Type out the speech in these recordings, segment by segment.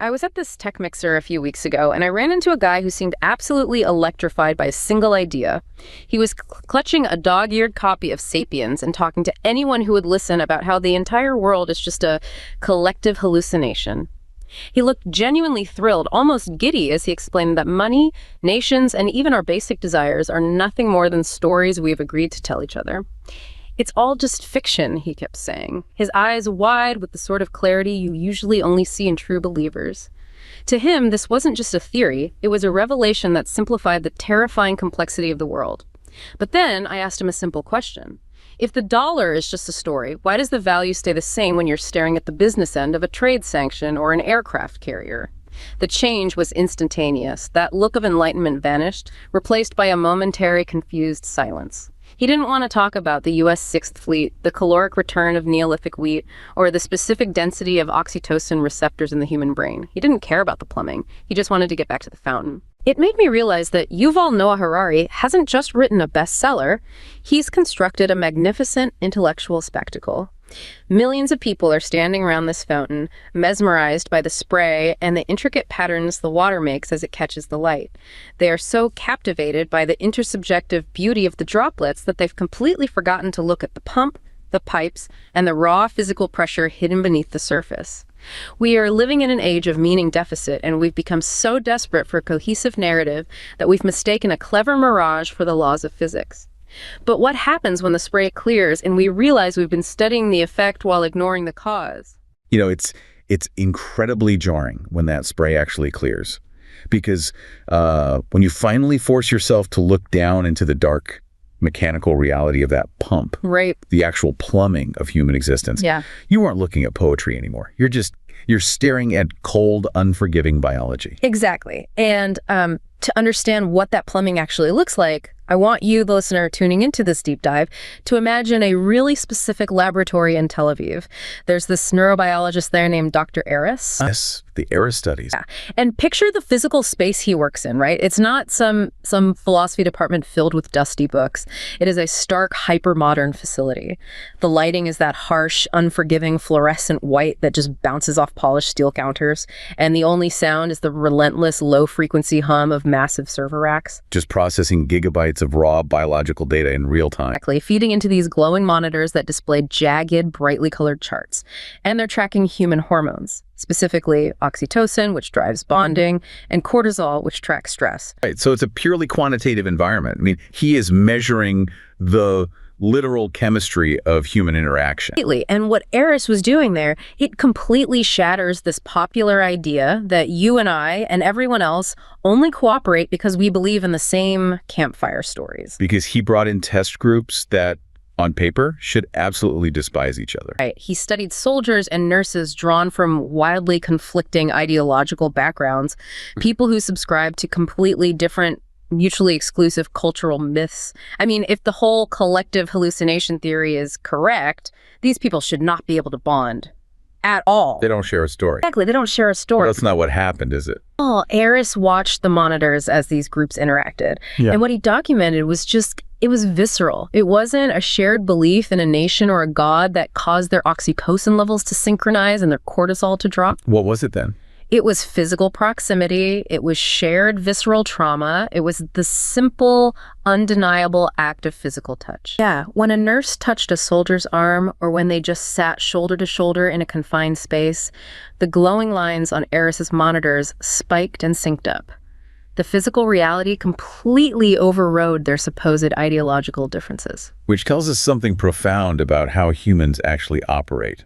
I was at this tech mixer a few weeks ago, and I ran into a guy who seemed absolutely electrified by a single idea. He was clutching a dog-eared copy of Sapiens and talking to anyone who would listen about how the entire world is just a collective hallucination. He looked genuinely thrilled, almost giddy, as he explained that money, nations, and even our basic desires are nothing more than stories we've agreed to tell each other. It's all just fiction, he kept saying, his eyes wide with the sort of clarity you usually only see in true believers. To him, this wasn't just a theory, it was a revelation that simplified the terrifying complexity of the world. But then I asked him a simple question. If the dollar is just a story, why does the value stay the same when you're staring at the business end of a trade sanction or an aircraft carrier? The change was instantaneous. That look of enlightenment vanished, replaced by a momentary, confused silence. He didn't want to talk about the U.S. Sixth Fleet, the caloric return of Neolithic wheat, or the specific density of oxytocin receptors in the human brain. He didn't care about the plumbing. He just wanted to get back to the fountain. It made me realize that Yuval Noah Harari hasn't just written a bestseller, he's constructed a magnificent intellectual spectacle. Millions of people are standing around this fountain, mesmerized by the spray and the intricate patterns the water makes as it catches the light. They are so captivated by the intersubjective beauty of the droplets that they've completely forgotten to look at the pump, the pipes, and the raw physical pressure hidden beneath the surface. We are living in an age of meaning deficit, and we've become so desperate for a cohesive narrative that we've mistaken a clever mirage for the laws of physics. But what happens when the spray clears and we realize we've been studying the effect while ignoring the cause? You know, it's incredibly jarring when that spray actually clears. Because when you finally force yourself to look down into the dark mechanical reality of that pump, right, the actual plumbing of human existence, you weren't looking at poetry anymore. You're staring at cold, unforgiving biology. Exactly. And to understand what that plumbing actually looks like, I want you, the listener tuning into this deep dive, to imagine a really specific laboratory in Tel Aviv. There's this neurobiologist there named Dr. Aris. Yes, the Aris studies. Yeah. And picture the physical space he works in, right? It's not some philosophy department filled with dusty books. It is a stark, hyper-modern facility. The lighting is that harsh, unforgiving, fluorescent white that just bounces off polished steel counters. And the only sound is the relentless, low-frequency hum of massive server racks. Just processing gigabytes of raw biological data in real time. Exactly, feeding into these glowing monitors that display jagged, brightly colored charts. And they're tracking human hormones, specifically oxytocin, which drives bonding, and cortisol, which tracks stress. Right, so it's a purely quantitative environment. I mean, he is measuring the literal chemistry of human interaction. Completely. And what Aris was doing there, it completely shatters this popular idea that you and I and everyone else only cooperate because we believe in the same campfire stories. Because he brought in test groups that, on paper, should absolutely despise each other. Right. He studied soldiers and nurses drawn from wildly conflicting ideological backgrounds, people who subscribe to completely different mutually exclusive cultural myths. I mean, if the whole collective hallucination theory is correct, these people should not be able to bond at all. They don't share a story. Exactly, they don't share a story. Well, that's not what happened, is it? Oh, Aris watched the monitors as these groups interacted. And what he documented was it was visceral. It wasn't a shared belief in a nation or a god that caused their oxytocin levels to synchronize and their cortisol to drop. What was it then? It was physical proximity, it was shared visceral trauma, it was the simple, undeniable act of physical touch. Yeah, when a nurse touched a soldier's arm or when they just sat shoulder to shoulder in a confined space, the glowing lines on Aris's monitors spiked and synced up. The physical reality completely overrode their supposed ideological differences. Which tells us something profound about how humans actually operate.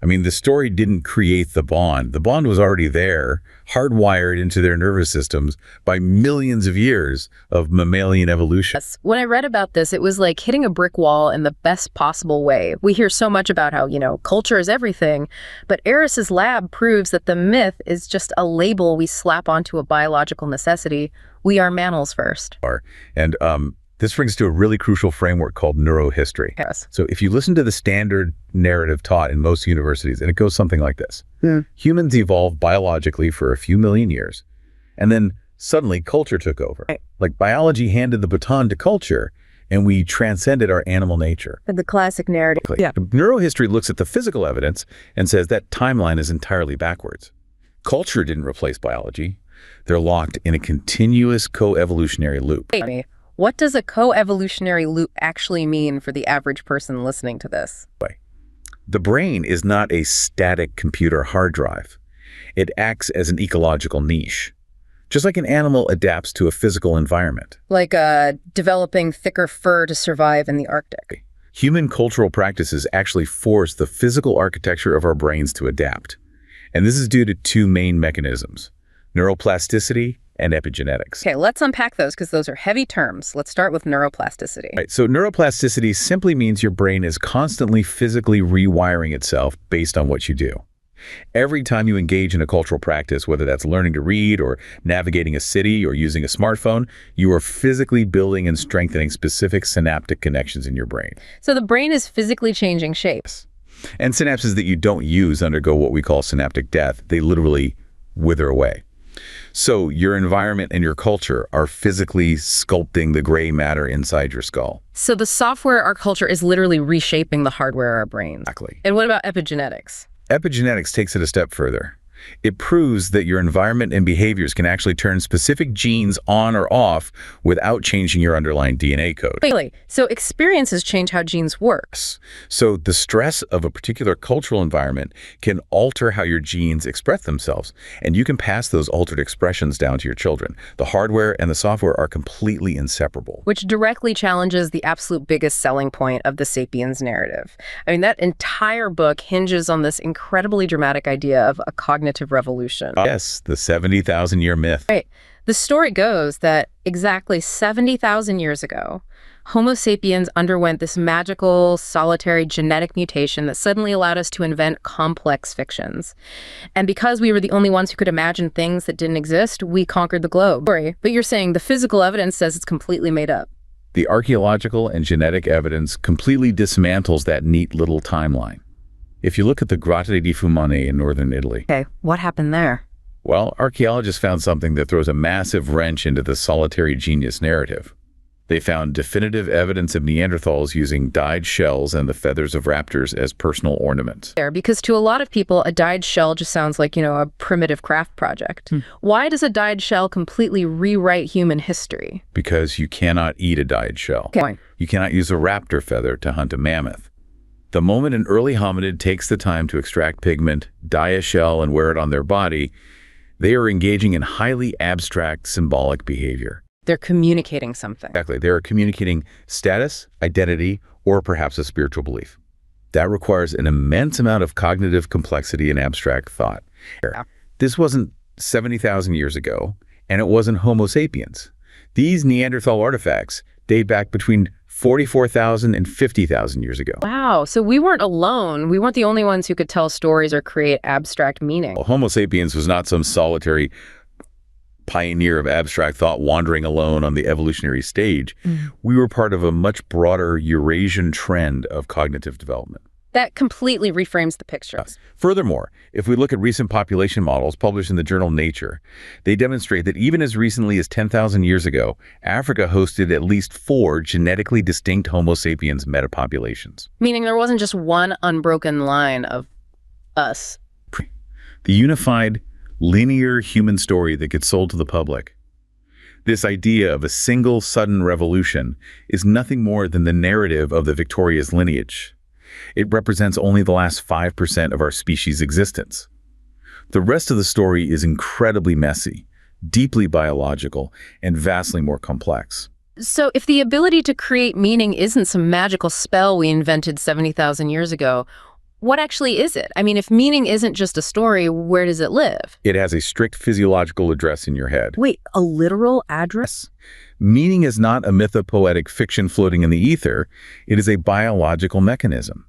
I mean, the story didn't create the bond. The bond was already there, hardwired into their nervous systems by millions of years of mammalian evolution. Yes. When I read about this, it was like hitting a brick wall in the best possible way. We hear so much about how, culture is everything, but Aris's lab proves that the myth is just a label we slap onto a biological necessity. We are mammals first. And this brings us to a really crucial framework called neurohistory. Yes. So if you listen to the standard narrative taught in most universities, and it goes something like this. Humans evolved biologically for a few million years, and then suddenly culture took over. Right. Like biology handed the baton to culture, and we transcended our animal nature. The classic narrative. Yeah. Neurohistory looks at the physical evidence and says that timeline is entirely backwards. Culture didn't replace biology. They're locked in a continuous co-evolutionary loop. Wait, what does a co-evolutionary loop actually mean for the average person listening to this? The brain is not a static computer hard drive. It acts as an ecological niche. Just like an animal adapts to a physical environment. Like developing thicker fur to survive in the Arctic. Human cultural practices actually force the physical architecture of our brains to adapt. And this is due to two main mechanisms: neuroplasticity and epigenetics. Okay, let's unpack those because those are heavy terms. Let's start with neuroplasticity. Right, so neuroplasticity simply means your brain is constantly physically rewiring itself based on what you do. Every time you engage in a cultural practice, whether that's learning to read or navigating a city or using a smartphone, you are physically building and strengthening specific synaptic connections in your brain. So the brain is physically changing shapes. And synapses that you don't use undergo what we call synaptic death. They literally wither away. So your environment and your culture are physically sculpting the gray matter inside your skull. So the software our culture is literally reshaping the hardware of our brains. Exactly. And what about epigenetics? Epigenetics takes it a step further. It proves that your environment and behaviors can actually turn specific genes on or off without changing your underlying DNA code. Wait, so experiences change how genes work. So the stress of a particular cultural environment can alter how your genes express themselves, and you can pass those altered expressions down to your children. The hardware and the software are completely inseparable. Which directly challenges the absolute biggest selling point of the Sapiens narrative. I mean, that entire book hinges on this incredibly dramatic idea of a cognitive revolution. Yes, the 70,000-year myth. Right. The story goes that exactly 70,000 years ago, Homo sapiens underwent this magical, solitary genetic mutation that suddenly allowed us to invent complex fictions. And because we were the only ones who could imagine things that didn't exist, we conquered the globe. But you're saying the physical evidence says it's completely made up. The archaeological and genetic evidence completely dismantles that neat little timeline. If you look at the Grotte di Fumane in northern Italy. Okay, what happened there? Well, archaeologists found something that throws a massive wrench into the solitary genius narrative. They found definitive evidence of Neanderthals using dyed shells and the feathers of raptors as personal ornaments. Because to a lot of people, a dyed shell just sounds like, a primitive craft project. Why does a dyed shell completely rewrite human history? Because you cannot eat a dyed shell. Okay. You cannot use a raptor feather to hunt a mammoth. The moment an early hominid takes the time to extract pigment, dye a shell, and wear it on their body, they are engaging in highly abstract symbolic behavior. They're communicating something. Exactly. They are communicating status, identity, or perhaps a spiritual belief. That requires an immense amount of cognitive complexity and abstract thought. Yeah. This wasn't 70,000 years ago, and it wasn't Homo sapiens. These Neanderthal artifacts date back between 44,000 and 50,000 years ago. Wow, so we weren't alone. We weren't the only ones who could tell stories or create abstract meaning. Well, Homo sapiens was not some solitary pioneer of abstract thought wandering alone on the evolutionary stage. We were part of a much broader Eurasian trend of cognitive development. That completely reframes the picture. Furthermore, if we look at recent population models published in the journal Nature, they demonstrate that even as recently as 10,000 years ago, Africa hosted at least 4 genetically distinct Homo sapiens metapopulations. Meaning there wasn't just one unbroken line of us. The unified, linear human story that gets sold to the public. This idea of a single sudden revolution is nothing more than the narrative of the Victoria's lineage. It represents only the last 5% of our species' existence. The rest of the story is incredibly messy, deeply biological, and vastly more complex. So if the ability to create meaning isn't some magical spell we invented 70,000 years ago, what actually is it? I mean, if meaning isn't just a story, where does it live? It has a strict physiological address in your head. Wait, a literal address? Meaning is not a mythopoetic fiction floating in the ether. It is a biological mechanism.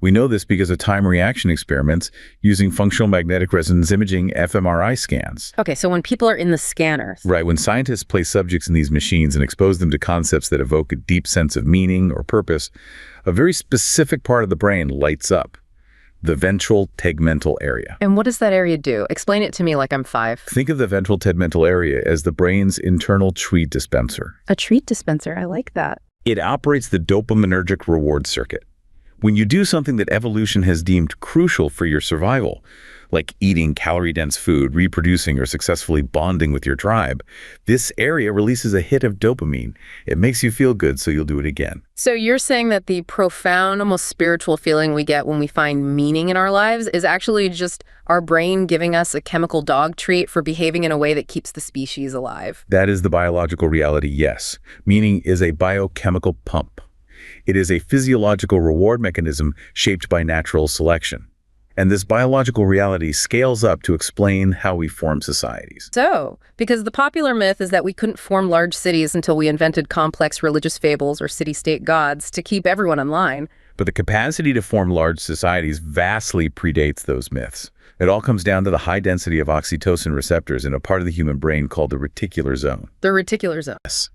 We know this because of time reaction experiments using functional magnetic resonance imaging fMRI scans. Okay, so when people are in the scanners. Right, when scientists place subjects in these machines and expose them to concepts that evoke a deep sense of meaning or purpose, a very specific part of the brain lights up. The ventral tegmental area. And what does that area do? Explain it to me like I'm 5. Think of the ventral tegmental area as the brain's internal treat dispenser. A treat dispenser, I like that. It operates the dopaminergic reward circuit. When you do something that evolution has deemed crucial for your survival, like eating calorie-dense food, reproducing, or successfully bonding with your tribe, this area releases a hit of dopamine. It makes you feel good, so you'll do it again. So you're saying that the profound, almost spiritual feeling we get when we find meaning in our lives is actually just our brain giving us a chemical dog treat for behaving in a way that keeps the species alive? That is the biological reality, yes. Meaning is a biochemical pump. It is a physiological reward mechanism shaped by natural selection. And this biological reality scales up to explain how we form societies. So, because the popular myth is that we couldn't form large cities until we invented complex religious fables or city-state gods to keep everyone in line. But the capacity to form large societies vastly predates those myths. It all comes down to the high density of oxytocin receptors in a part of the human brain called the reticular zone. The reticular zone. Yes.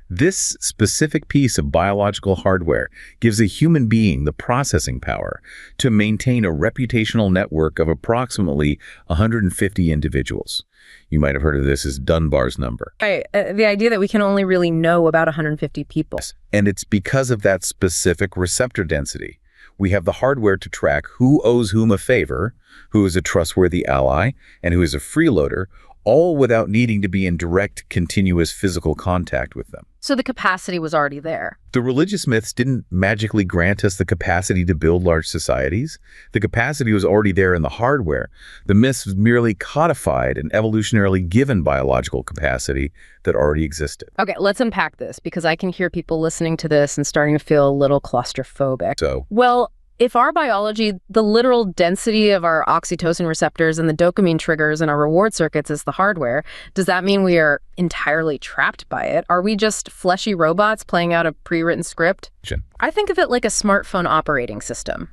This specific piece of biological hardware gives a human being the processing power to maintain a reputational network of approximately 150 individuals. You might have heard of this as Dunbar's number. Right. The idea that we can only really know about 150 people. And it's because of that specific receptor density. We have the hardware to track who owes whom a favor, who is a trustworthy ally, and who is a freeloader, all without needing to be in direct, continuous physical contact with them. So the capacity was already there. The religious myths didn't magically grant us the capacity to build large societies. The capacity was already there in the hardware. The myths merely codified an evolutionarily given biological capacity that already existed. Okay, let's unpack this, because I can hear people listening to this and starting to feel a little claustrophobic. So, well, if our biology, the literal density of our oxytocin receptors and the dopamine triggers in our reward circuits is the hardware, does that mean we are entirely trapped by it? Are we just fleshy robots playing out a pre-written script? I think of it like a smartphone operating system.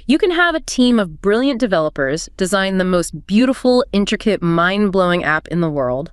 You can have a team of brilliant developers design the most beautiful, intricate, mind-blowing app in the world.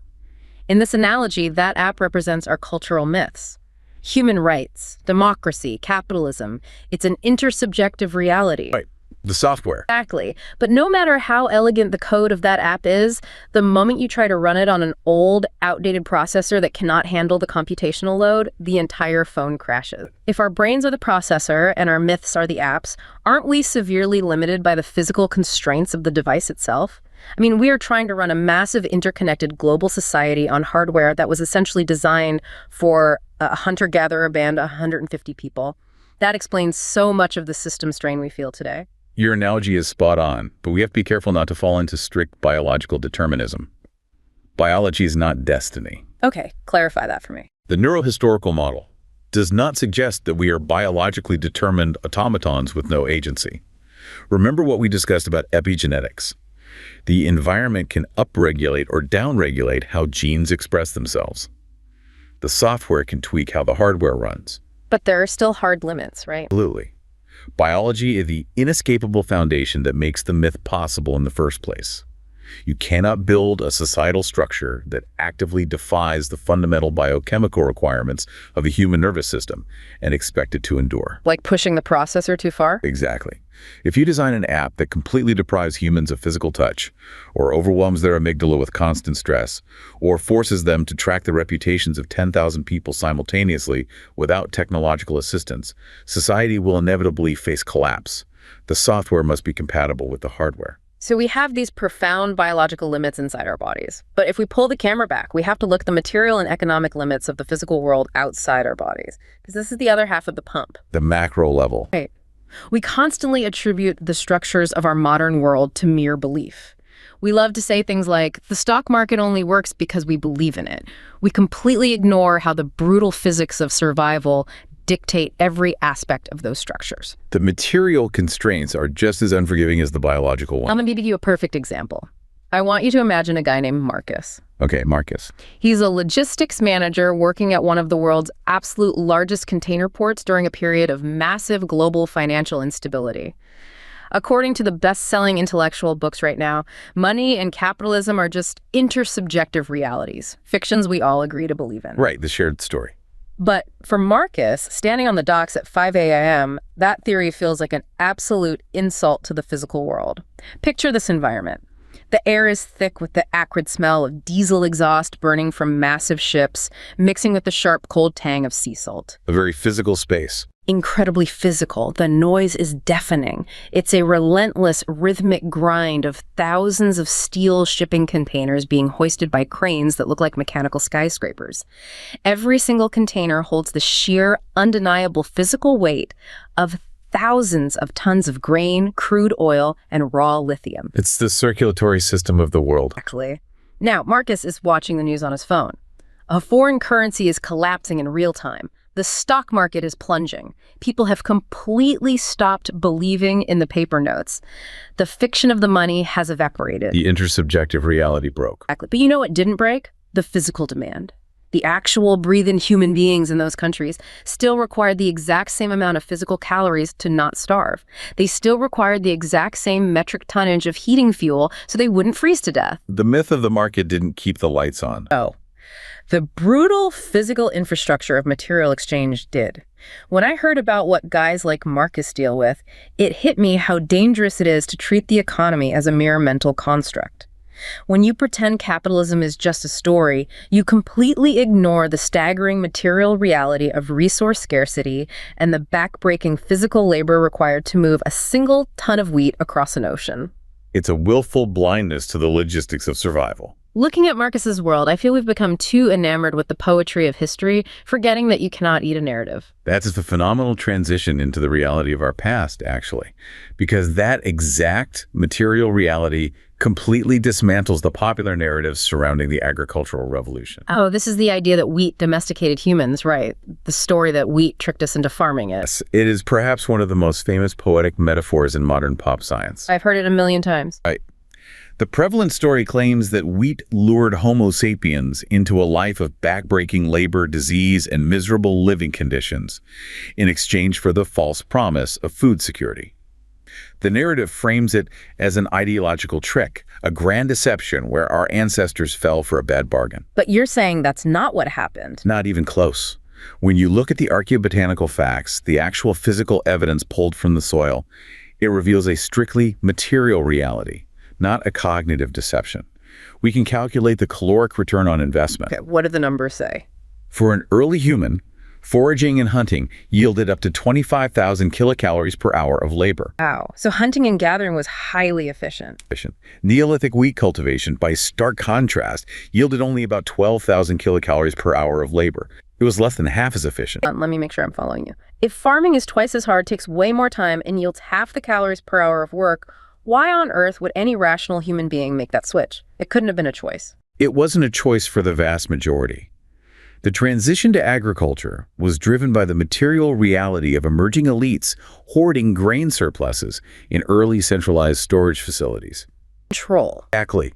In this analogy, that app represents our cultural myths. Human rights, democracy, capitalism. It's an intersubjective reality. right, the software. Exactly. But no matter how elegant the code of that app is, the moment you try to run it on an old, outdated processor that cannot handle the computational load, the entire phone crashes. If our brains are the processor and our myths are the apps, aren't we severely limited by the physical constraints of the device itself? I mean, we are trying to run a massive interconnected global society on hardware that was essentially designed for a hunter-gatherer band of 150 people. That explains so much of the system strain we feel today. Your analogy is spot on, but we have to be careful not to fall into strict biological determinism. Biology is not destiny. Okay, clarify that for me. The neurohistorical model does not suggest that we are biologically determined automatons with no agency. Remember what we discussed about epigenetics. The environment can upregulate or downregulate how genes express themselves. The software can tweak how the hardware runs. But there are still hard limits, right? Absolutely. Biology is the inescapable foundation that makes the myth possible in the first place. You cannot build a societal structure that actively defies the fundamental biochemical requirements of the human nervous system and expect it to endure. Like pushing the processor too far? Exactly. If you design an app that completely deprives humans of physical touch, or overwhelms their amygdala with constant stress, or forces them to track the reputations of 10,000 people simultaneously without technological assistance, society will inevitably face collapse. The software must be compatible with the hardware. So we have these profound biological limits inside our bodies. But if we pull the camera back, we have to look at the material and economic limits of the physical world outside our bodies. Because this is the other half of the pump. The macro level. Right. We constantly attribute the structures of our modern world to mere belief. We love to say things like, the stock market only works because we believe in it. We completely ignore how the brutal physics of survival dictate every aspect of those structures. The material constraints are just as unforgiving as the biological one. I'm going to give you a perfect example. I want you to imagine a guy named Marcus. Okay, Marcus. He's a logistics manager working at one of the world's absolute largest container ports during a period of massive global financial instability. According to the best-selling intellectual books right now, money and capitalism are just intersubjective realities, fictions we all agree to believe in. Right, the shared story. But for Marcus, standing on the docks at 5 a.m., that theory feels like an absolute insult to the physical world. Picture this environment. The air is thick with the acrid smell of diesel exhaust burning from massive ships, mixing with the sharp, cold tang of sea salt. A very physical space. incredibly physical. The noise is deafening. It's a relentless, rhythmic grind of thousands of steel shipping containers being hoisted by cranes that look like mechanical skyscrapers. Every single container holds the sheer, undeniable physical weight of thousands of tons of grain, crude oil, and raw lithium. It's the circulatory system of the world. Exactly. Now, Marcus is watching the news on his phone. A foreign currency is collapsing in real time. The stock market is plunging. People have completely stopped believing in the paper notes. The fiction of the money has evaporated. The intersubjective reality broke. Exactly. But you know what didn't break? The physical demand. The actual breathe-in human beings in those countries still required the exact same amount of physical calories to not starve. They still required the exact same metric tonnage of heating fuel so they wouldn't freeze to death. The myth of the market didn't keep the lights on. Oh. The brutal physical infrastructure of material exchange did. When I heard about what guys like Marcus deal with, it hit me how dangerous it is to treat the economy as a mere mental construct. When you pretend capitalism is just a story, you completely ignore the staggering material reality of resource scarcity and the backbreaking physical labor required to move a single ton of wheat across an ocean. It's a willful blindness to the logistics of survival. Looking at Marcus's world, I feel we've become too enamored with the poetry of history, forgetting that you cannot eat a narrative. That's the phenomenal transition into the reality of our past, actually, because that exact material reality completely dismantles the popular narratives surrounding the agricultural revolution. Oh, this is the idea that wheat domesticated humans, right? The story that wheat tricked us into farming it. Yes, it is perhaps one of the most famous poetic metaphors in modern pop science. I've heard it a million times. The prevalent story claims that wheat lured Homo sapiens into a life of backbreaking labor, disease, and miserable living conditions in exchange for the false promise of food security. The narrative frames it as an ideological trick, a grand deception where our ancestors fell for a bad bargain. But you're saying that's not what happened. Not even close. When you look at the archaeobotanical facts, the actual physical evidence pulled from the soil, it reveals a strictly material reality, not a cognitive deception. We can calculate the caloric return on investment. Okay, what do the numbers say? For an early human, foraging and hunting yielded up to 25,000 kilocalories per hour of labor. Wow. So hunting and gathering was highly efficient. Neolithic wheat cultivation, by stark contrast, yielded only about 12,000 kilocalories per hour of labor. It was less than half as efficient. Let me make sure I'm following you. If farming is twice as hard, takes way more time, and yields half the calories per hour of work, why on earth would any rational human being make that switch? It couldn't have been a choice. It wasn't a choice for the vast majority. The transition to agriculture was driven by the material reality of emerging elites hoarding grain surpluses in early centralized storage facilities. Control. Exactly.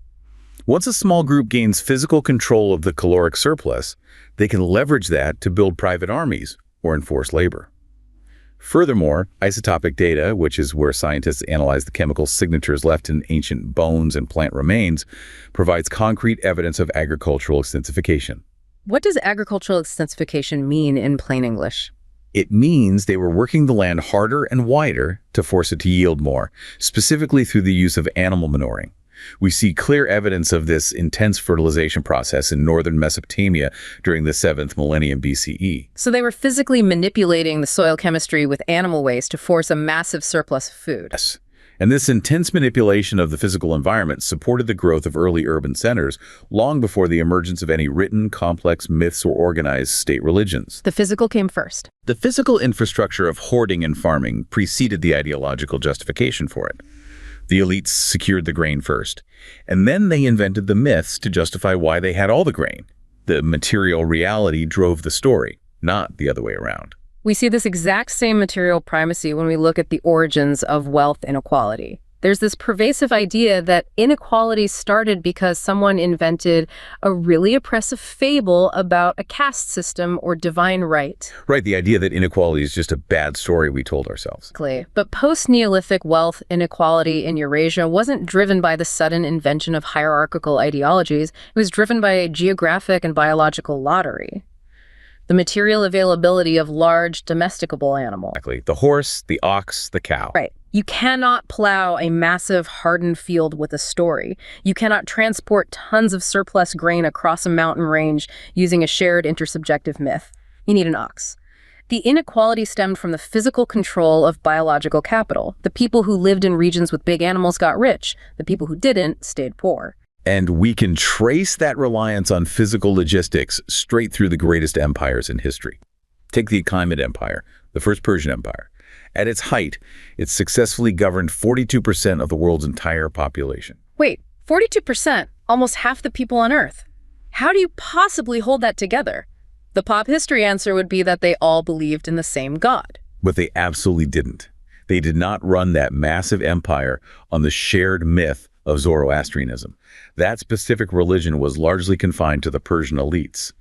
Once a small group gains physical control of the caloric surplus, they can leverage that to build private armies or enforce labor. Furthermore, isotopic data, which is where scientists analyze the chemical signatures left in ancient bones and plant remains, provides concrete evidence of agricultural extensification. What does agricultural extensification mean in plain English? It means they were working the land harder and wider to force it to yield more, specifically through the use of animal manuring. We see clear evidence of this intense fertilization process in northern Mesopotamia during the 7th millennium BCE. So they were physically manipulating the soil chemistry with animal waste to force a massive surplus of food. Yes. And this intense manipulation of the physical environment supported the growth of early urban centers long before the emergence of any written, complex myths or organized state religions. The physical came first. The physical infrastructure of hoarding and farming preceded the ideological justification for it. The elites secured the grain first, and then they invented the myths to justify why they had all the grain. The material reality drove the story, not the other way around. We see this exact same material primacy when we look at the origins of wealth inequality. There's this pervasive idea that inequality started because someone invented a really oppressive fable about a caste system or divine right. Right, the idea that inequality is just a bad story we told ourselves. But post-Neolithic wealth inequality in Eurasia wasn't driven by the sudden invention of hierarchical ideologies. It was driven by a geographic and biological lottery. The material availability of large domesticable animals. Exactly. The horse, the ox, the cow. Right. You cannot plow a massive hardened field with a story. You cannot transport tons of surplus grain across a mountain range using a shared intersubjective myth. You need an ox. The inequality stemmed from the physical control of biological capital. The people who lived in regions with big animals got rich. The people who didn't stayed poor. And we can trace that reliance on physical logistics straight through the greatest empires in history. Take the Achaemenid Empire, the first Persian Empire. At its height, it successfully governed 42% of the world's entire population. Wait, 42%? Almost half the people on Earth. How do you possibly hold that together? The pop history answer would be that they all believed in the same God. But they absolutely didn't. They did not run that massive empire on the shared myth of Zoroastrianism. That specific religion was largely confined to the Persian elites.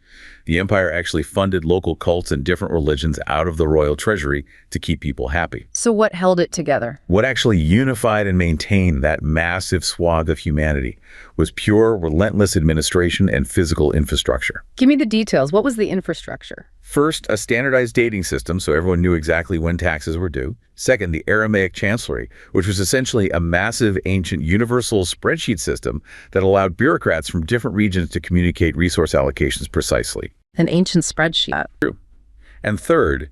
The empire actually funded local cults and different religions out of the royal treasury to keep people happy. So what held it together? What actually unified and maintained that massive swath of humanity was pure, relentless administration and physical infrastructure. Give me the details. What was the infrastructure? First, a standardized dating system so everyone knew exactly when taxes were due. Second, the Aramaic chancellery, which was essentially a massive, ancient, universal spreadsheet system that allowed bureaucrats from different regions to communicate resource allocations precisely. An ancient spreadsheet. True. And third,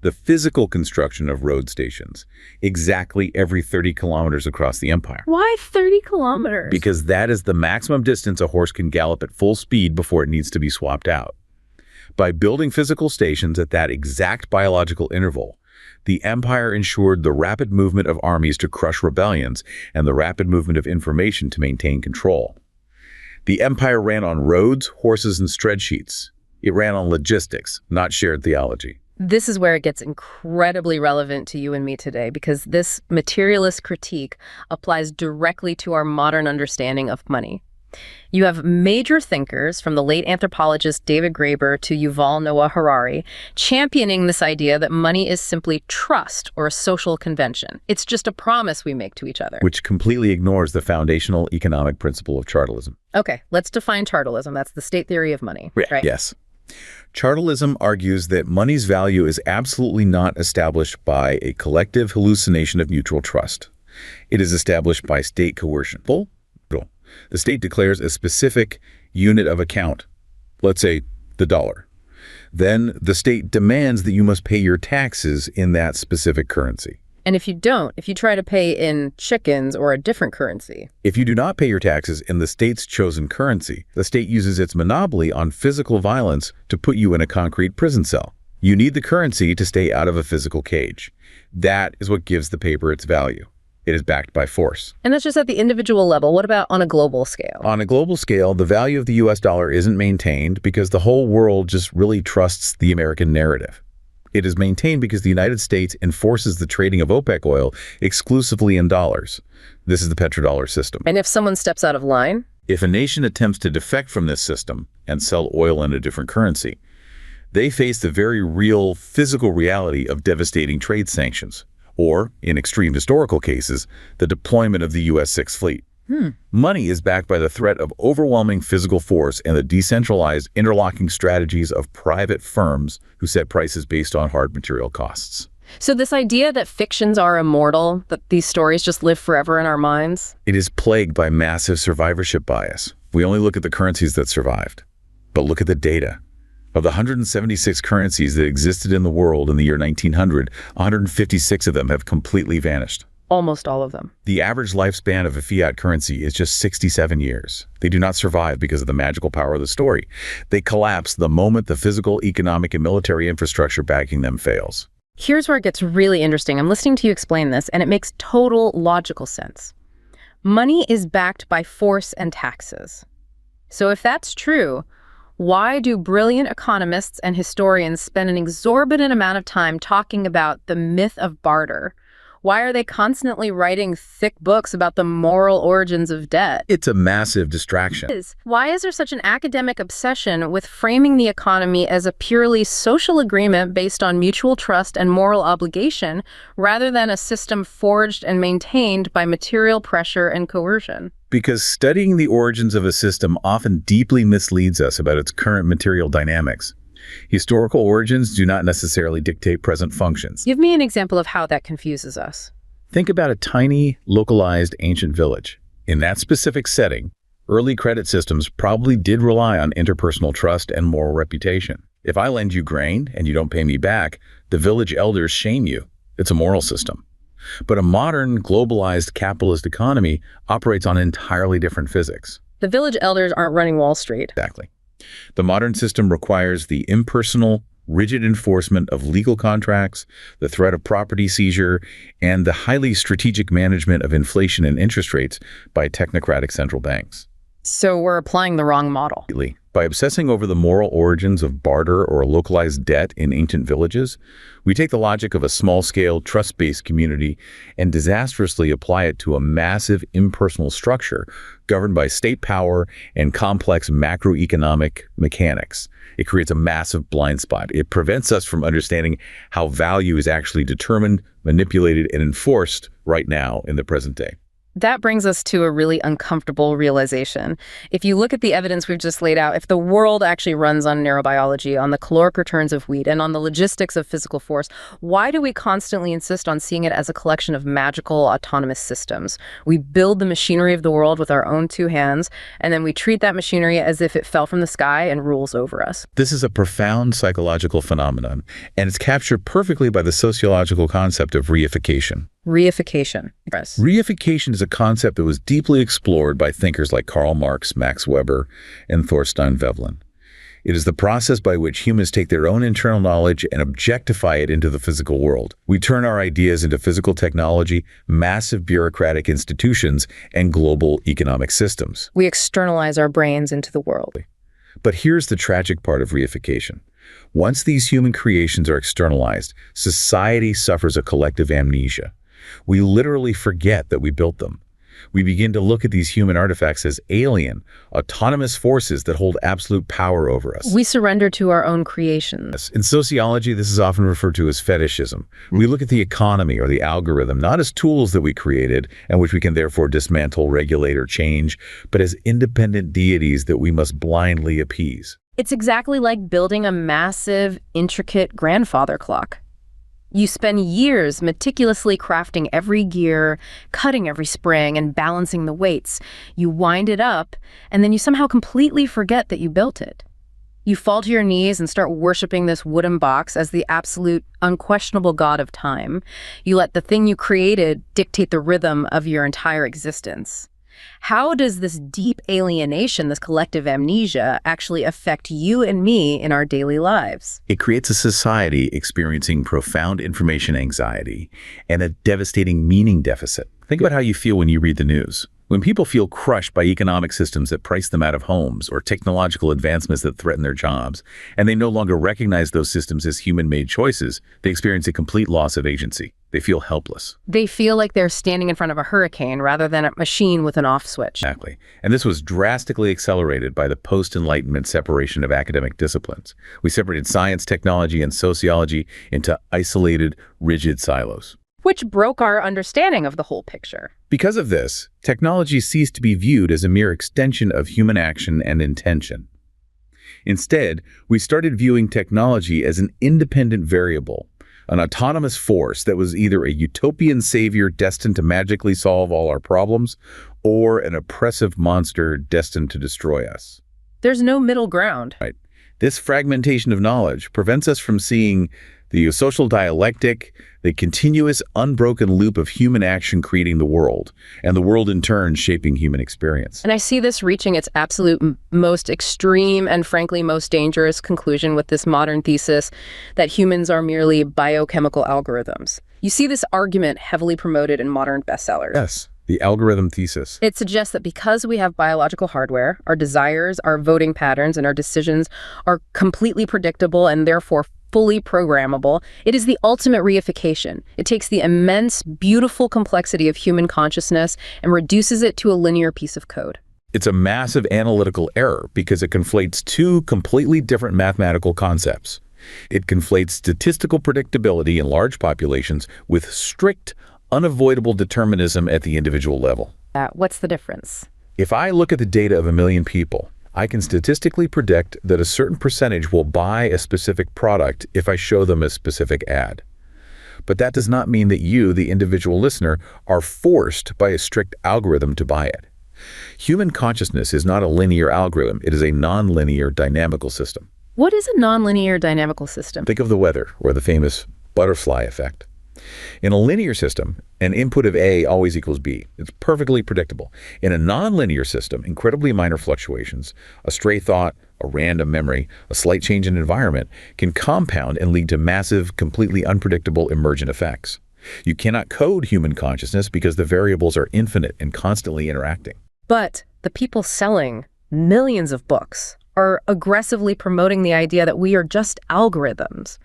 the physical construction of road stations, exactly every 30 kilometers across the empire. Why 30 kilometers? Because that is the maximum distance a horse can gallop at full speed before it needs to be swapped out. By building physical stations at that exact biological interval, the empire ensured the rapid movement of armies to crush rebellions and the rapid movement of information to maintain control. The empire ran on roads, horses, and spreadsheets. It ran on logistics, not shared theology. This is where it gets incredibly relevant to you and me today, because this materialist critique applies directly to our modern understanding of money. You have major thinkers, from the late anthropologist David Graeber to Yuval Noah Harari, championing this idea that money is simply trust or a social convention. It's just a promise we make to each other. Which completely ignores the foundational economic principle of chartalism. Okay, let's define chartalism. That's the state theory of money, right? Yes. Chartalism argues that money's value is absolutely not established by a collective hallucination of mutual trust. It is established by state coercion. The state declares a specific unit of account, let's say the dollar. Then the state demands that you must pay your taxes in that specific currency. And if you don't, if you try to pay in chickens or a different currency. If you do not pay your taxes in the state's chosen currency, the state uses its monopoly on physical violence to put you in a concrete prison cell. You need the currency to stay out of a physical cage. That is what gives the paper its value. It is backed by force. And that's just at the individual level. What about on a global scale? On a global scale, the value of the US dollar isn't maintained because the whole world just really trusts the American narrative. It is maintained because the United States enforces the trading of OPEC oil exclusively in dollars. This is the petrodollar system. And if someone steps out of line? If a nation attempts to defect from this system and sell oil in a different currency, they face the very real physical reality of devastating trade sanctions. Or, in extreme historical cases, the deployment of the U.S. Sixth Fleet. Money is backed by the threat of overwhelming physical force and the decentralized interlocking strategies of private firms who set prices based on hard material costs. So this idea that fictions are immortal, that these stories just live forever in our minds? It is plagued by massive survivorship bias. We only look at the currencies that survived. But look at the data. Of the 176 currencies that existed in the world in the year 1900, 156 of them have completely vanished. Almost all of them. The average lifespan of a fiat currency is just 67 years. They do not survive because of the magical power of the story. They collapse the moment the physical, economic, and military infrastructure backing them fails. Here's where it gets really interesting. I'm listening to you explain this, and it makes total logical sense. Money is backed by force and taxes. So if that's true, why do brilliant economists and historians spend an exorbitant amount of time talking about the myth of barter? Why are they constantly writing thick books about the moral origins of debt? It's a massive distraction. Why is there such an academic obsession with framing the economy as a purely social agreement based on mutual trust and moral obligation, rather than a system forged and maintained by material pressure and coercion? Because studying the origins of a system often deeply misleads us about its current material dynamics. Historical origins do not necessarily dictate present functions. Give me an example of how that confuses us. Think about a tiny, localized ancient village. In that specific setting, early credit systems probably did rely on interpersonal trust and moral reputation. If I lend you grain and you don't pay me back, the village elders shame you. It's a moral system. But a modern, globalized capitalist economy operates on entirely different physics. The village elders aren't running Wall Street. Exactly. The modern system requires the impersonal, rigid enforcement of legal contracts, the threat of property seizure, and the highly strategic management of inflation and interest rates by technocratic central banks. So we're applying the wrong model. By obsessing over the moral origins of barter or localized debt in ancient villages, we take the logic of a small-scale, trust-based community and disastrously apply it to a massive impersonal structure governed by state power and complex macroeconomic mechanics. It creates a massive blind spot. It prevents us from understanding how value is actually determined, manipulated, and enforced right now in the present day. That brings us to a really uncomfortable realization. If you look at the evidence we've just laid out, if the world actually runs on neurobiology, on the caloric returns of wheat, and on the logistics of physical force, why do we constantly insist on seeing it as a collection of magical, autonomous systems? We build the machinery of the world with our own two hands, and then we treat that machinery as if it fell from the sky and rules over us. This is a profound psychological phenomenon, and it's captured perfectly by the sociological concept of reification. Reification. Yes. Reification is a concept that was deeply explored by thinkers like Karl Marx, Max Weber, and Thorstein Veblen. It is the process by which humans take their own internal knowledge and objectify it into the physical world. We turn our ideas into physical technology, massive bureaucratic institutions, and global economic systems. We externalize our brains into the world. But here's the tragic part of reification. Once these human creations are externalized, society suffers a collective amnesia. We literally forget that we built them. We begin to look at these human artifacts as alien, autonomous forces that hold absolute power over us. We surrender to our own creations. In sociology, this is often referred to as fetishism. We look at the economy or the algorithm not as tools that we created and which we can therefore dismantle, regulate, or change, but as independent deities that we must blindly appease. It's exactly like building a massive, intricate grandfather clock. You spend years meticulously crafting every gear, cutting every spring, and balancing the weights. You wind it up, and then you somehow completely forget that you built it. You fall to your knees and start worshiping this wooden box as the absolute, unquestionable god of time. You let the thing you created dictate the rhythm of your entire existence. How does this deep alienation, this collective amnesia, actually affect you and me in our daily lives? It creates a society experiencing profound information anxiety and a devastating meaning deficit. Think about how you feel when you read the news. When people feel crushed by economic systems that price them out of homes or technological advancements that threaten their jobs, and they no longer recognize those systems as human-made choices, they experience a complete loss of agency. They feel helpless. They feel like they're standing in front of a hurricane rather than a machine with an off switch. Exactly. And this was drastically accelerated by the post-Enlightenment separation of academic disciplines. We separated science, technology, and sociology into isolated, rigid silos. Which broke our understanding of the whole picture. Because of this, technology ceased to be viewed as a mere extension of human action and intention. Instead, we started viewing technology as an independent variable, an autonomous force that was either a utopian savior destined to magically solve all our problems, or an oppressive monster destined to destroy us. There's no middle ground. Right. This fragmentation of knowledge prevents us from seeing the social dialectic, the continuous, unbroken loop of human action creating the world, and the world in turn shaping human experience. And I see this reaching its absolute most extreme and frankly most dangerous conclusion with this modern thesis that humans are merely biochemical algorithms. You see this argument heavily promoted in modern bestsellers. Yes. The algorithm thesis. It suggests that because we have biological hardware, our desires, our voting patterns, and our decisions are completely predictable and therefore fully programmable, it is the ultimate reification. It takes the immense, beautiful complexity of human consciousness and reduces it to a linear piece of code. It's a massive analytical error because it conflates two completely different mathematical concepts. It conflates statistical predictability in large populations with strict, unavoidable determinism at the individual level. What's the difference? If I look at the data of 1 million people, I can statistically predict that a certain percentage will buy a specific product if I show them a specific ad. But that does not mean that you, the individual listener, are forced by a strict algorithm to buy it. Human consciousness is not a linear algorithm. It is a nonlinear dynamical system. What is a nonlinear dynamical system? Think of the weather, or the famous butterfly effect. In a linear system, an input of A always equals B. It's perfectly predictable. In a nonlinear system, incredibly minor fluctuations, a stray thought, a random memory, a slight change in environment can compound and lead to massive, completely unpredictable emergent effects. You cannot code human consciousness because the variables are infinite and constantly interacting. But the people selling millions of books are aggressively promoting the idea that we are just algorithms.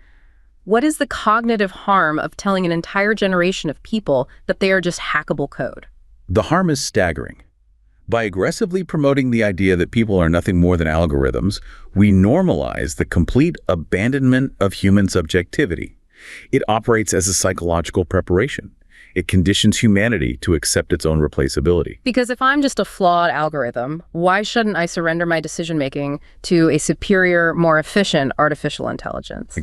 What is the cognitive harm of telling an entire generation of people that they are just hackable code? The harm is staggering. By aggressively promoting the idea that people are nothing more than algorithms, we normalize the complete abandonment of human subjectivity. It operates as a psychological preparation. It conditions humanity to accept its own replaceability. Because if I'm just a flawed algorithm, why shouldn't I surrender my decision-making to a superior, more efficient artificial intelligence?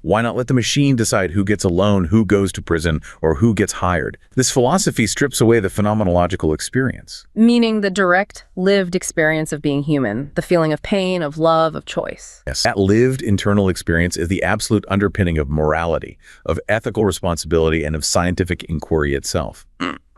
Why not let the machine decide who gets a loan, who goes to prison, or who gets hired? This philosophy strips away the phenomenological experience. Meaning the direct, lived experience of being human, the feeling of pain, of love, of choice. Yes, that lived internal experience is the absolute underpinning of morality, of ethical responsibility, and of scientific inquiry itself.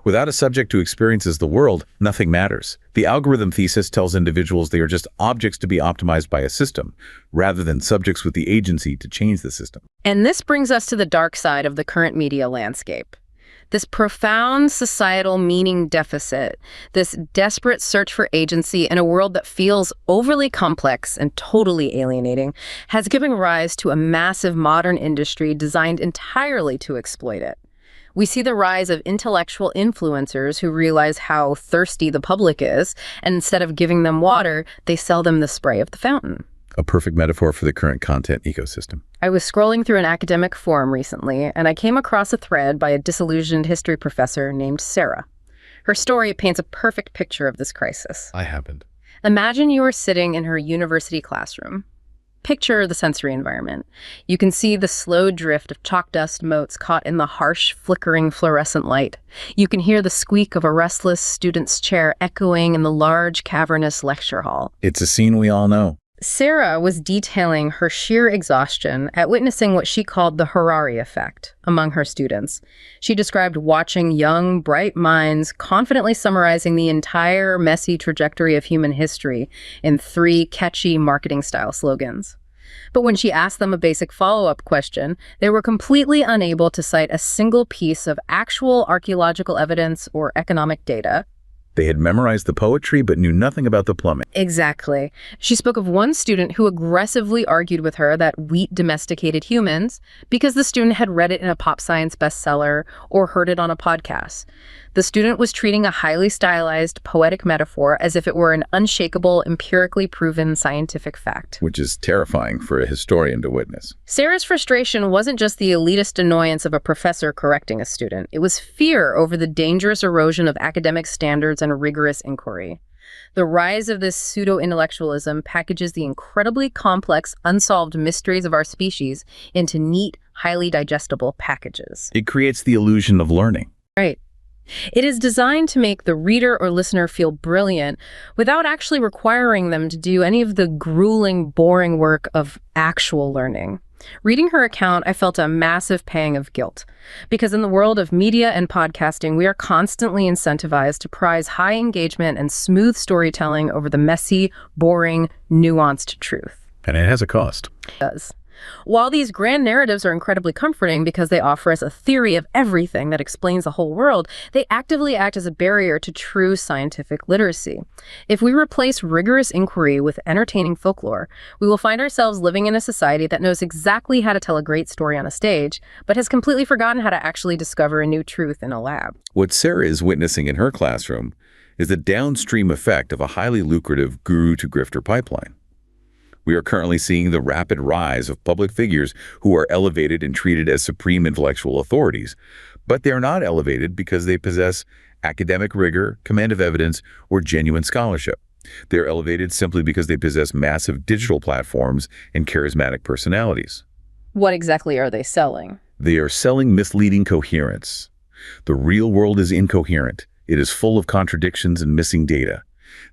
Without a subject who experiences the world, nothing matters. The algorithm thesis tells individuals they are just objects to be optimized by a system, rather than subjects with the agency to change the system. And this brings us to the dark side of the current media landscape. This profound societal meaning deficit, this desperate search for agency in a world that feels overly complex and totally alienating, has given rise to a massive modern industry designed entirely to exploit it. We see the rise of intellectual influencers who realize how thirsty the public is, and instead of giving them water, they sell them the spray of the fountain. A perfect metaphor for the current content ecosystem. I was scrolling through an academic forum recently, and I came across a thread by a disillusioned history professor named Sarah. Her story paints a perfect picture of this crisis. I happened. Imagine you are sitting in her university classroom. Picture the sensory environment. You can see the slow drift of chalk dust motes caught in the harsh, flickering fluorescent light. You can hear the squeak of a restless student's chair echoing in the large, cavernous lecture hall. It's a scene we all know. Sarah was detailing her sheer exhaustion at witnessing what she called the Harari effect among her students. She described watching young, bright minds confidently summarizing the entire messy trajectory of human history in 3 catchy marketing-style slogans. But when she asked them a basic follow-up question, they were completely unable to cite a single piece of actual archaeological evidence or economic data. They had memorized the poetry but knew nothing about the plumbing. Exactly. She spoke of one student who aggressively argued with her that wheat domesticated humans because the student had read it in a pop science bestseller or heard it on a podcast. The student was treating a highly stylized, poetic metaphor as if it were an unshakable, empirically proven scientific fact. Which is terrifying for a historian to witness. Sarah's frustration wasn't just the elitist annoyance of a professor correcting a student. It was fear over the dangerous erosion of academic standards and rigorous inquiry. The rise of this pseudo-intellectualism packages the incredibly complex, unsolved mysteries of our species into neat, highly digestible packages. It creates the illusion of learning. Right. It is designed to make the reader or listener feel brilliant without actually requiring them to do any of the grueling, boring work of actual learning. Reading her account, I felt a massive pang of guilt, because in the world of media and podcasting, we are constantly incentivized to prize high engagement and smooth storytelling over the messy, boring, nuanced truth. And it has a cost. It does. While these grand narratives are incredibly comforting because they offer us a theory of everything that explains the whole world, they actively act as a barrier to true scientific literacy. If we replace rigorous inquiry with entertaining folklore, we will find ourselves living in a society that knows exactly how to tell a great story on a stage, but has completely forgotten how to actually discover a new truth in a lab. What Sarah is witnessing in her classroom is the downstream effect of a highly lucrative guru-to-grifter pipeline. We are currently seeing the rapid rise of public figures who are elevated and treated as supreme intellectual authorities, but they are not elevated because they possess academic rigor, command of evidence, or genuine scholarship. They are elevated simply because they possess massive digital platforms and charismatic personalities. What exactly are they selling? They are selling misleading coherence. The real world is incoherent. It is full of contradictions and missing data.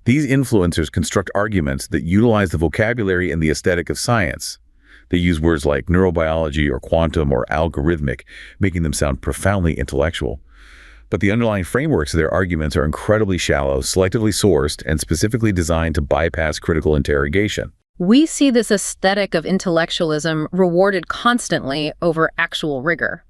These influencers construct arguments that utilize the vocabulary and the aesthetic of science. They use words like neurobiology or quantum or algorithmic, making them sound profoundly intellectual. But the underlying frameworks of their arguments are incredibly shallow, selectively sourced, and specifically designed to bypass critical interrogation. We see this aesthetic of intellectualism rewarded constantly over actual rigor.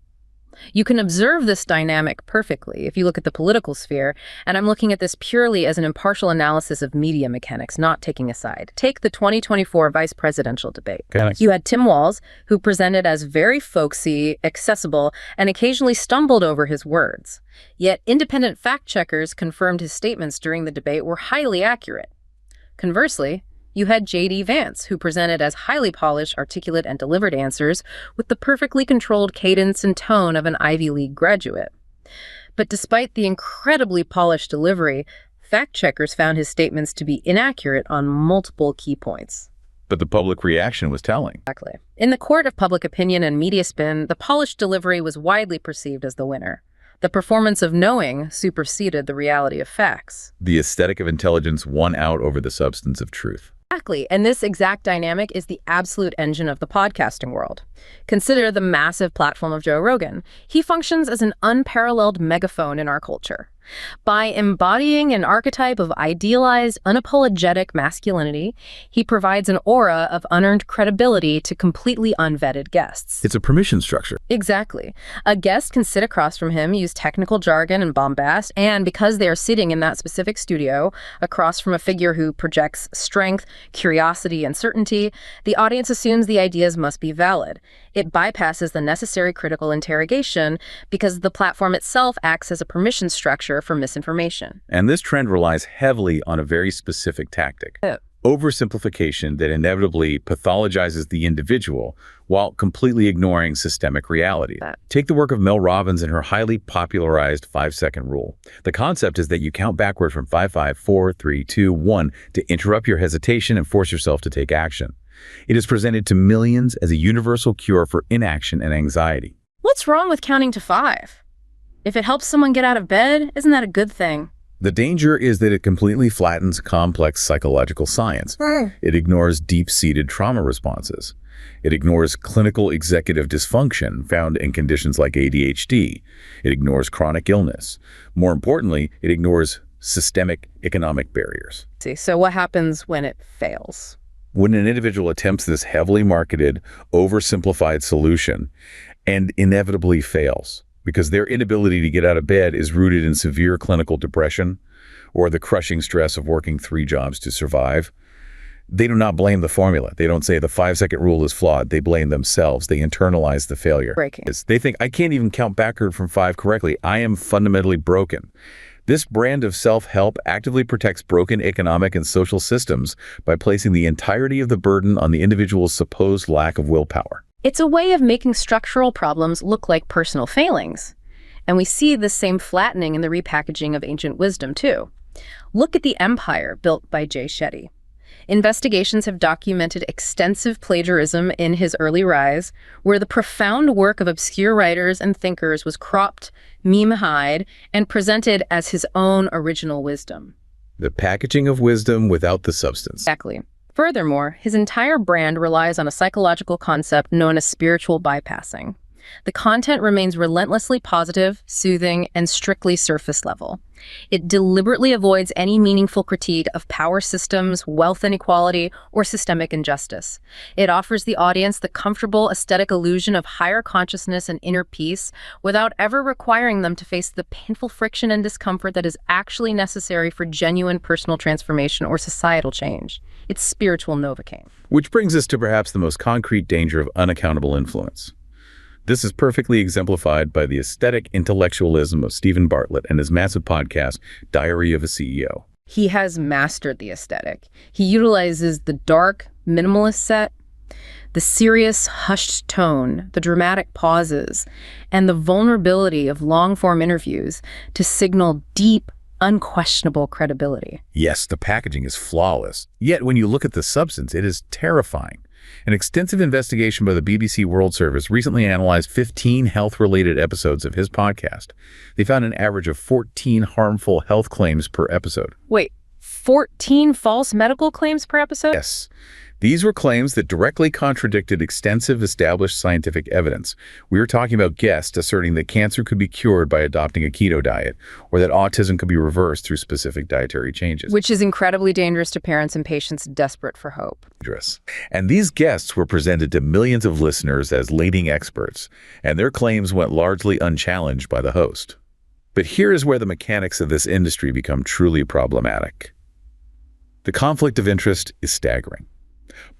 You can observe this dynamic perfectly if you look at the political sphere, and I'm looking at this purely as an impartial analysis of media mechanics, not taking a side. Take the 2024 vice presidential debate. You had Tim Walz, who presented as very folksy, accessible, and occasionally stumbled over his words. Yet independent fact-checkers confirmed his statements during the debate were highly accurate. Conversely, you had J.D. Vance, who presented as highly polished, articulate, and delivered answers with the perfectly controlled cadence and tone of an Ivy League graduate. But despite the incredibly polished delivery, fact-checkers found his statements to be inaccurate on multiple key points. But the public reaction was telling. Exactly. In the court of public opinion and media spin, the polished delivery was widely perceived as the winner. The performance of knowing superseded the reality of facts. The aesthetic of intelligence won out over the substance of truth. Exactly, and this exact dynamic is the absolute engine of the podcasting world. Consider the massive platform of Joe Rogan. He functions as an unparalleled megaphone in our culture. By embodying an archetype of idealized, unapologetic masculinity, he provides an aura of unearned credibility to completely unvetted guests. It's a permission structure. Exactly. A guest can sit across from him, use technical jargon and bombast, and because they are sitting in that specific studio, across from a figure who projects strength, curiosity, and certainty, the audience assumes the ideas must be valid. It bypasses the necessary critical interrogation because the platform itself acts as a permission structure for misinformation. And this trend relies heavily on a very specific tactic. Oversimplification that inevitably pathologizes the individual while completely ignoring systemic reality. Take the work of Mel Robbins and her highly popularized 5-second rule. The concept is that you count backward from 5, 5, 4, 3, 2, 1 to interrupt your hesitation and force yourself to take action. It is presented to millions as a universal cure for inaction and anxiety. What's wrong with counting to 5? If it helps someone get out of bed, isn't that a good thing? The danger is that it completely flattens complex psychological science. It ignores deep-seated trauma responses. It ignores clinical executive dysfunction found in conditions like ADHD. It ignores chronic illness. More importantly, it ignores systemic economic barriers. So what happens when it fails? When an individual attempts this heavily marketed, oversimplified solution and inevitably fails, because their inability to get out of bed is rooted in severe clinical depression or the crushing stress of working 3 jobs to survive, they do not blame the formula. They don't say the 5-second rule is flawed. They blame themselves. They internalize the failure. They think, I can't even count backward from 5 correctly. I am fundamentally broken. This brand of self-help actively protects broken economic and social systems by placing the entirety of the burden on the individual's supposed lack of willpower. It's a way of making structural problems look like personal failings. And we see this same flattening in the repackaging of ancient wisdom, too. Look at the empire built by Jay Shetty. Investigations have documented extensive plagiarism in his early rise, where the profound work of obscure writers and thinkers was cropped, meme-eyed, and presented as his own original wisdom. The packaging of wisdom without the substance. Exactly. Furthermore, his entire brand relies on a psychological concept known as spiritual bypassing. The content remains relentlessly positive, soothing, and strictly surface level. It deliberately avoids any meaningful critique of power systems, wealth inequality, or systemic injustice. It offers the audience the comfortable aesthetic illusion of higher consciousness and inner peace without ever requiring them to face the painful friction and discomfort that is actually necessary for genuine personal transformation or societal change. It's spiritual Novocaine. Which brings us to perhaps the most concrete danger of unaccountable influence. This is perfectly exemplified by the aesthetic intellectualism of Stephen Bartlett and his massive podcast, Diary of a CEO. He has mastered the aesthetic. He utilizes the dark, minimalist set, the serious, hushed tone, the dramatic pauses, and the vulnerability of long-form interviews to signal deep, unquestionable credibility. Yes, the packaging is flawless. Yet when you look at the substance, it is terrifying. An extensive investigation by the BBC World Service recently analyzed 15 health-related episodes of his podcast. They found an average of 14 harmful health claims per episode. Wait, 14 false medical claims per episode? Yes. These were claims that directly contradicted extensive established scientific evidence. We were talking about guests asserting that cancer could be cured by adopting a keto diet, or that autism could be reversed through specific dietary changes. Which is incredibly dangerous to parents and patients desperate for hope. And these guests were presented to millions of listeners as leading experts, and their claims went largely unchallenged by the host. But here is where the mechanics of this industry become truly problematic. The conflict of interest is staggering.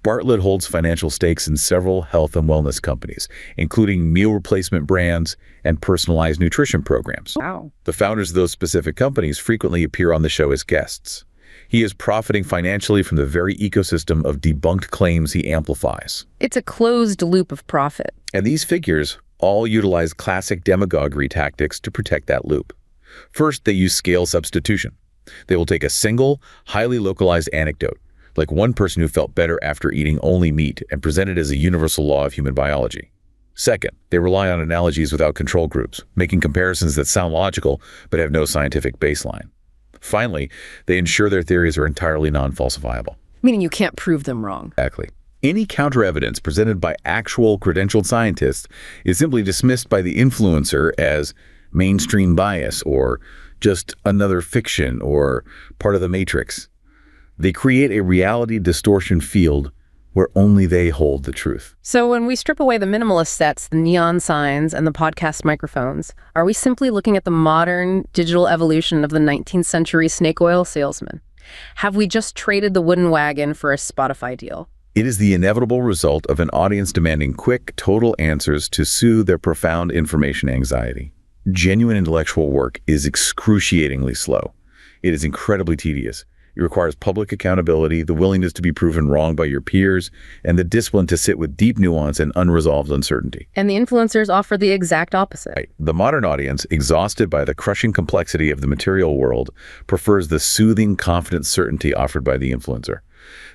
Bartlett holds financial stakes in several health and wellness companies, including meal replacement brands and personalized nutrition programs. Wow. The founders of those specific companies frequently appear on the show as guests. He is profiting financially from the very ecosystem of debunked claims he amplifies. It's a closed loop of profit. And these figures all utilize classic demagoguery tactics to protect that loop. First, they use scale substitution. They will take a single, highly localized anecdote, like one person who felt better after eating only meat, and present it as a universal law of human biology. Second, they rely on analogies without control groups, making comparisons that sound logical but have no scientific baseline. Finally, they ensure their theories are entirely non-falsifiable. Meaning you can't prove them wrong. Exactly. Any counter-evidence presented by actual credentialed scientists is simply dismissed by the influencer as mainstream bias or just another fiction or part of the matrix. They create a reality distortion field where only they hold the truth. So when we strip away the minimalist sets, the neon signs, and the podcast microphones, are we simply looking at the modern digital evolution of the 19th century snake oil salesman? Have we just traded the wooden wagon for a Spotify deal? It is the inevitable result of an audience demanding quick, total answers to soothe their profound information anxiety. Genuine intellectual work is excruciatingly slow. It is incredibly tedious. It requires public accountability, the willingness to be proven wrong by your peers, and the discipline to sit with deep nuance and unresolved uncertainty. And the influencers offer the exact opposite. Right. The modern audience, exhausted by the crushing complexity of the material world, prefers the soothing, confident certainty offered by the influencer.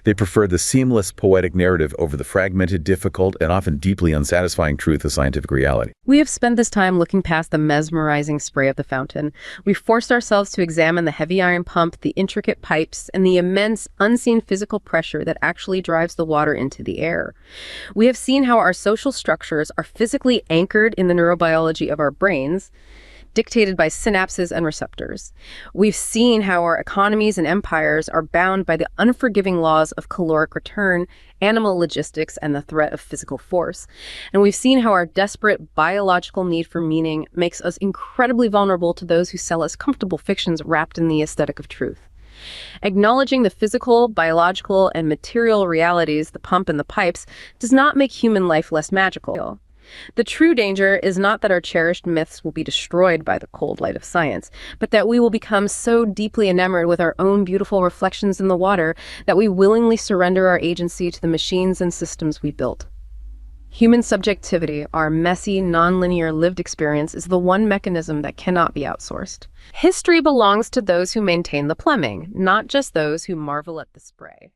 They prefer the seamless, poetic narrative over the fragmented, difficult, and often deeply unsatisfying truth of scientific reality. We have spent this time looking past the mesmerizing spray of the fountain. We've forced ourselves to examine the heavy iron pump, the intricate pipes, and the immense, unseen physical pressure that actually drives the water into the air. We have seen how our social structures are physically anchored in the neurobiology of our brains, dictated by synapses and receptors. We've seen how our economies and empires are bound by the unforgiving laws of caloric return, animal logistics, and the threat of physical force. And we've seen how our desperate biological need for meaning makes us incredibly vulnerable to those who sell us comfortable fictions wrapped in the aesthetic of truth. Acknowledging the physical, biological, and material realities, the pump and the pipes, does not make human life less magical. The true danger is not that our cherished myths will be destroyed by the cold light of science, but that we will become so deeply enamored with our own beautiful reflections in the water that we willingly surrender our agency to the machines and systems we built. Human subjectivity, our messy, nonlinear lived experience, is the one mechanism that cannot be outsourced. History belongs to those who maintain the plumbing, not just those who marvel at the spray.